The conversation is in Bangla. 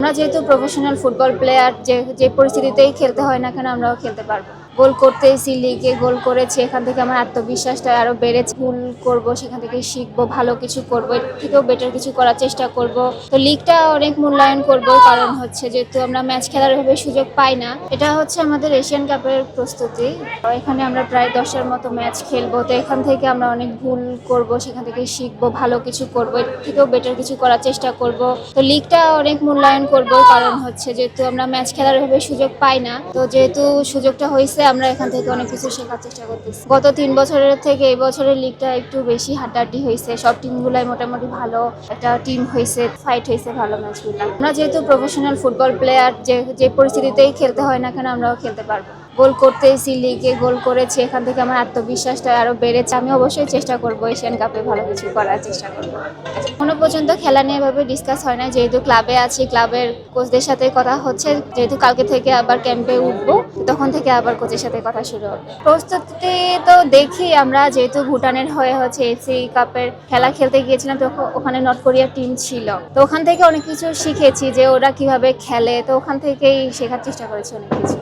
আমরা যেহেতু প্রফেশনাল ফুটবল প্লেয়ার, যে পরিস্থিতিতেই খেলতে হয় না কেন আমরাও খেলতে পারবো। গোল করতেছি, লিগে গোল করেছি, এখান থেকে আমার আত্মবিশ্বাসটা আরো বেড়েছে। ভুল করব, সেখান থেকে শিখবো, ভালো কিছু করবো, এর থেকেও বেটার কিছু করার চেষ্টা করব। তো লিগটা অনেক মূল্যায়ন করব, কারণ হচ্ছে যেহেতু আমরা ম্যাচ খেলার ভাবে সুযোগ পাই না। এটা হচ্ছে আমাদের এশিয়ান কাপের প্রস্তুতি। এখানে আমরা প্রায় 10-এর মতো ম্যাচ খেলবো, তো এখান থেকে আমরা অনেক ভুল করব, সেখান থেকে শিখবো, ভালো কিছু করবো, এর থেকেও বেটার কিছু করার চেষ্টা করব। তো লিগটা অনেক মূল্যায়ন করব, কারণ হচ্ছে যেহেতু আমরা ম্যাচ খেলার ভাবে সুযোগ পাই না। তো যেহেতু সুযোগটা হয়েছে, আমরা এখান থেকে অনেক কিছু শেখার চেষ্টা করতেছি। গত 3 বছরের থেকে এই বছরের লিগটা একটু বেশি হাড্ডাহাড্ডি হয়েছে। সব টিমগুলাই মোটামুটি ভালো একটা টিম হয়েছে, ফাইট হয়েছে ভালো ম্যাচগুলো। আমরা যেহেতু প্রফেশনাল ফুটবল প্লেয়ার, যে পরিস্থিতিতেই খেলতে হয় না কেন আমরাও খেলতে পারবো। গোল করতেছি, লিগে গোল করেছি, এখান থেকে আমার আত্মবিশ্বাসটা আরো বেড়েছে। আমি অবশ্যই চেষ্টা করবো এশিয়ান কাপে ভালো কিছু করার চেষ্টা করবো। এখনো পর্যন্ত খেলা নিয়ে ভাবে ডিসকাস হয় না, যেহেতু ক্লাবে আছি, ক্লাবের কোচদের সাথে কথা হচ্ছে। যেহেতু কালকে থেকে আবার ক্যাম্পে উঠবো, তখন থেকে আবার কোচের সাথে কথা শুরু হবে। প্রস্তুতি তো দেখি আমরা, যেহেতু ভুটানের হয়ে হচ্ছে এসি কাপের খেলা খেলতে গিয়েছিলাম, তো ওখানে নর্থ কোরিয়ার টিম ছিল। তো ওখান থেকে অনেক কিছু শিখেছি যে ওরা কিভাবে খেলে, তো ওখান থেকেই শেখার চেষ্টা করেছি অনেক কিছু।